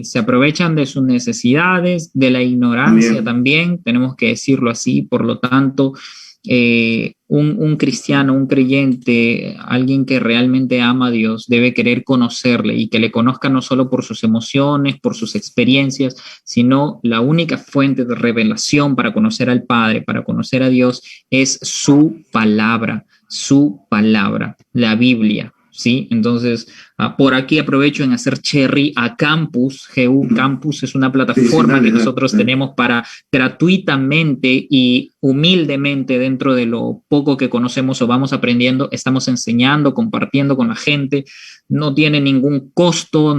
se aprovechan de sus necesidades, de la ignorancia también, tenemos que decirlo así. Por lo tanto, un cristiano, un creyente, alguien que realmente ama a Dios, debe querer conocerle y que le conozca no solo por sus emociones, por sus experiencias, sino la única fuente de revelación para conocer al Padre, para conocer a Dios, es su palabra, la Biblia. ¿Sí? Entonces, por aquí aprovecho en hacer cherry a Campus. GU Campus es una plataforma que nosotros tenemos para gratuitamente y humildemente, dentro de lo poco que conocemos o vamos aprendiendo, estamos enseñando, compartiendo con la gente. No tiene ningún costo,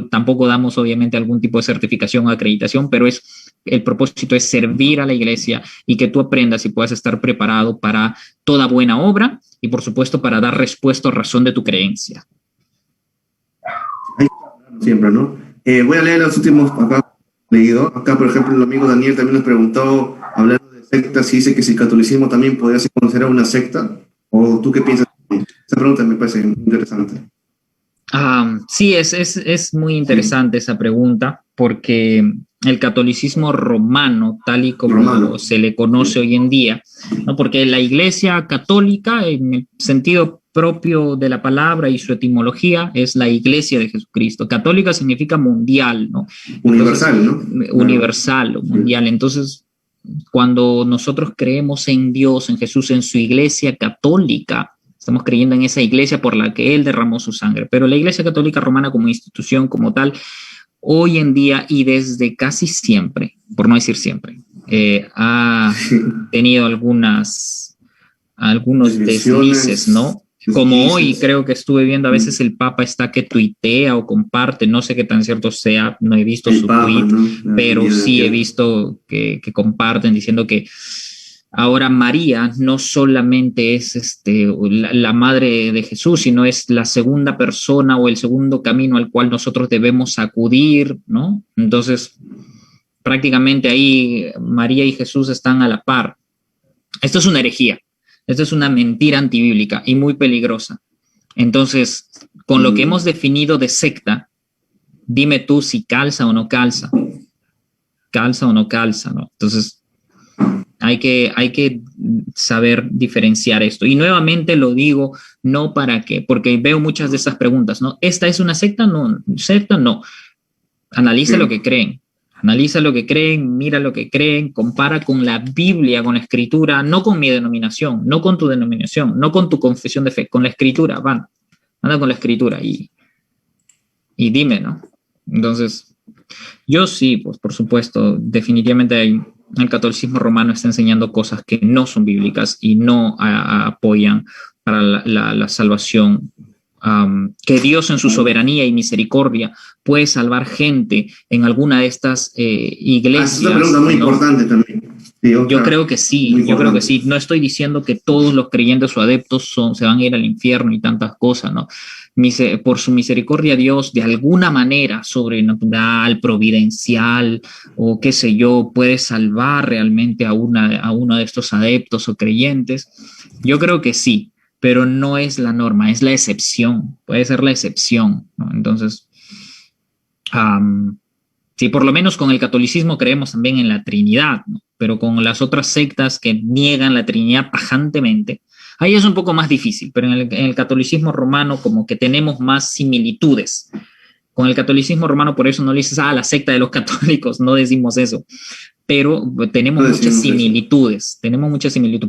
tampoco damos obviamente algún tipo de certificación o acreditación, pero el propósito es servir a la iglesia y que tú aprendas y puedas estar preparado para toda buena obra y, por supuesto, para dar respuesta o razón de tu creencia. Siempre, ¿no? Voy a leer los últimos acá leído. Acá, por ejemplo, el amigo Daniel también nos preguntó, hablando de sectas, si dice que si el catolicismo también podría ser considerado una secta. ¿O tú qué piensas? Esa pregunta me parece interesante. Sí, es muy interesante esa pregunta, porque el catolicismo romano, tal y como se le conoce hoy en día, ¿no? Porque la Iglesia católica, en el sentido propio de la palabra y su etimología, es la Iglesia de Jesucristo. Católica significa mundial, ¿no? Universal, entonces, ¿no? Universal, mundial. Entonces, cuando nosotros creemos en Dios, en Jesús, en su Iglesia católica, Estamos creyendo en esa iglesia por la que Él derramó su sangre. Pero la Iglesia Católica Romana como institución, como tal, hoy en día y desde casi siempre, por no decir siempre, ha tenido algunos deslices, ¿no? Como hoy creo que estuve viendo, a veces el Papa está que tuitea o comparte, no sé qué tan cierto sea, no he visto su tweet, ¿no? Pero sí he visto que comparten diciendo que ahora María no solamente es la madre de Jesús, sino es la segunda persona o el segundo camino al cual nosotros debemos acudir, ¿no? Entonces, prácticamente ahí María y Jesús están a la par. Esto es una herejía. Esto es una mentira antibíblica y muy peligrosa. Entonces, con lo que hemos definido de secta, dime tú si calza o no calza. Calza o no calza, ¿no? Entonces, hay que saber diferenciar esto. Y nuevamente lo digo, no para qué, porque veo muchas de esas preguntas, ¿no? ¿Esta es una secta? No. ¿Secta? No. Analiza lo que creen. Analiza lo que creen, mira lo que creen, compara con la Biblia, con la Escritura, no con mi denominación, no con tu denominación, no con tu confesión de fe, con la Escritura, anda con la Escritura y dime, ¿no? Entonces, yo sí, pues por supuesto, definitivamente el catolicismo romano está enseñando cosas que no son bíblicas y no apoyan para la salvación. Que Dios en su soberanía y misericordia puede salvar gente en alguna de estas iglesias. Es una pregunta muy importante también. Sí, yo creo que sí, yo creo que sí. No estoy diciendo que todos los creyentes o adeptos se van a ir al infierno y tantas cosas, ¿no? Por su misericordia Dios, de alguna manera sobrenatural, providencial o qué sé yo, puede salvar realmente a uno de estos adeptos o creyentes. Yo creo que sí, pero no es la norma, es la excepción, puede ser la excepción, ¿no? Entonces, sí, por lo menos con el catolicismo creemos también en la Trinidad, ¿no? Pero con las otras sectas que niegan la Trinidad tajantemente, ahí es un poco más difícil, pero en el catolicismo romano como que tenemos más similitudes. Con el catolicismo romano, por eso no le dices, la secta de los católicos, no decimos eso, pero tenemos muchas similitudes,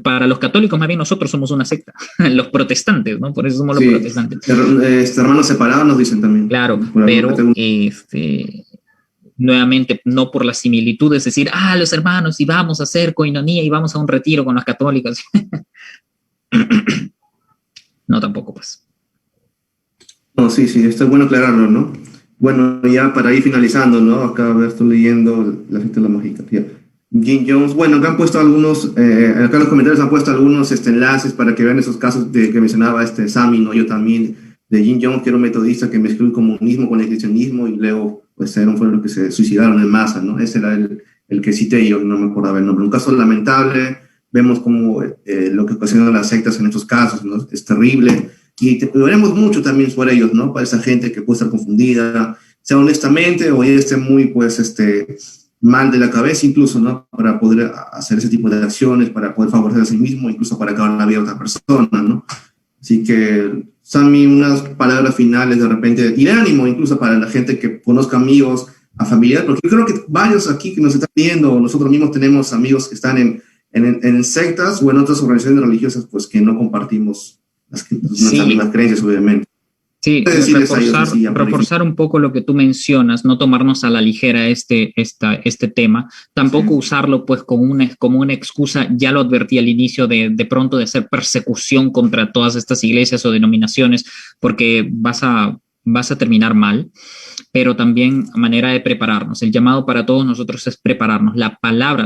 Para los católicos, más bien nosotros somos una secta, los protestantes, ¿no? Por eso somos los protestantes. Hermanos separados nos dicen también. Claro, pero nuevamente, no por las similitudes, decir, los hermanos, y vamos a hacer coinonía y vamos a un retiro con los católicos. No, tampoco, pues. No, sí, esto es bueno aclararlo, ¿no? Bueno, ya para ir finalizando, ¿no? Acá estoy leyendo la gente de la mágica. Jim Jones, bueno, acá han puesto algunos, acá en los comentarios han puesto algunos enlaces para que vean esos casos que mencionaba Sammy, ¿no? Yo también, de Jim Jones, que era un metodista que mezcló el comunismo con el cristianismo y luego, pues, fueron los que se suicidaron en masa, ¿no? Ese era el que cité yo, no me acordaba el nombre. Un caso lamentable, vemos como lo que ocasionan las sectas en estos casos, ¿no? Es terrible. Y veremos mucho también sobre ellos, ¿no? Para esa gente que puede estar confundida, sea honestamente o ya esté muy, pues, mal de la cabeza incluso, ¿no? Para poder hacer ese tipo de acciones, para poder favorecer a sí mismo, incluso para acabar la vida de otra persona, ¿no? Así que, Sammy, unas palabras finales de repente, y de ánimo incluso para la gente que conozca amigos, a familiares, porque yo creo que varios aquí que nos están viendo, nosotros mismos tenemos amigos que están en sectas o en otras organizaciones religiosas, pues que no compartimos las creencias, obviamente. Sí, reforzar un poco lo que tú mencionas, no tomarnos a la ligera este tema, tampoco usarlo pues como una excusa, ya lo advertí al inicio, de pronto de hacer persecución contra todas estas iglesias o denominaciones, porque vas a terminar mal, pero también a manera de prepararnos. El llamado para todos nosotros es prepararnos. La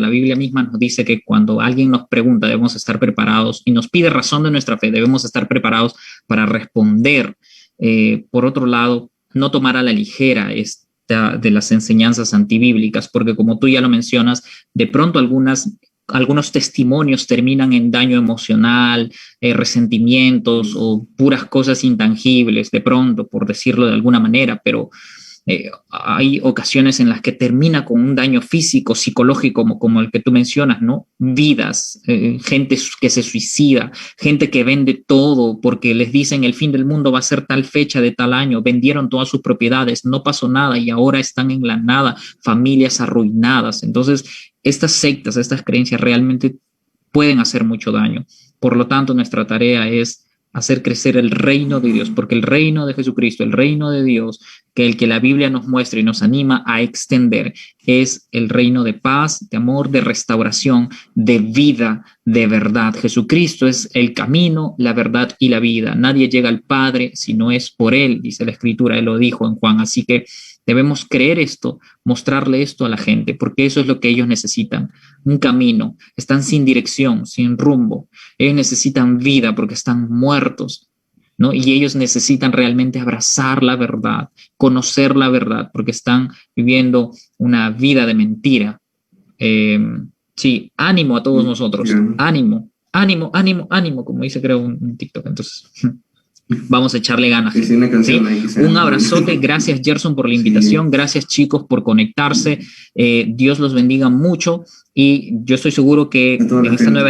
Biblia misma nos dice que cuando alguien nos pregunta debemos estar preparados y nos pide razón de nuestra fe, debemos estar preparados para responder. Por otro lado, no tomar a la ligera de las enseñanzas antibíblicas, porque como tú ya lo mencionas, de pronto algunos testimonios terminan en daño emocional, resentimientos o puras cosas intangibles, de pronto, por decirlo de alguna manera, pero hay ocasiones en las que termina con un daño físico, psicológico, como el que tú mencionas, ¿no? Vidas, gente que se suicida, gente que vende todo porque les dicen el fin del mundo va a ser tal fecha de tal año, vendieron todas sus propiedades, no pasó nada y ahora están en la nada, familias arruinadas. Entonces, estas creencias realmente pueden hacer mucho daño. Por lo tanto, nuestra tarea es hacer crecer el reino de Dios, porque el reino de Jesucristo, el reino de Dios, que el que la Biblia nos muestra y nos anima a extender, es el reino de paz, de amor, de restauración, de vida, de verdad. Jesucristo es el camino, la verdad y la vida. Nadie llega al Padre si no es por Él, dice la Escritura, Él lo dijo en Juan. Así que debemos creer esto, mostrarle esto a la gente, porque eso es lo que ellos necesitan, un camino. Están sin dirección, sin rumbo. Ellos necesitan vida porque están muertos, ¿no? Y ellos necesitan realmente abrazar la verdad, conocer la verdad, porque están viviendo una vida de mentira. Sí, ánimo a todos nosotros, ánimo, ánimo, ánimo, ánimo, como dice creo un TikTok. Entonces, vamos a echarle ganas. Sí, una canción ahí, un abrazote, gracias Gerson por la invitación, gracias chicos por conectarse, Dios los bendiga mucho y yo estoy seguro que en esta nueva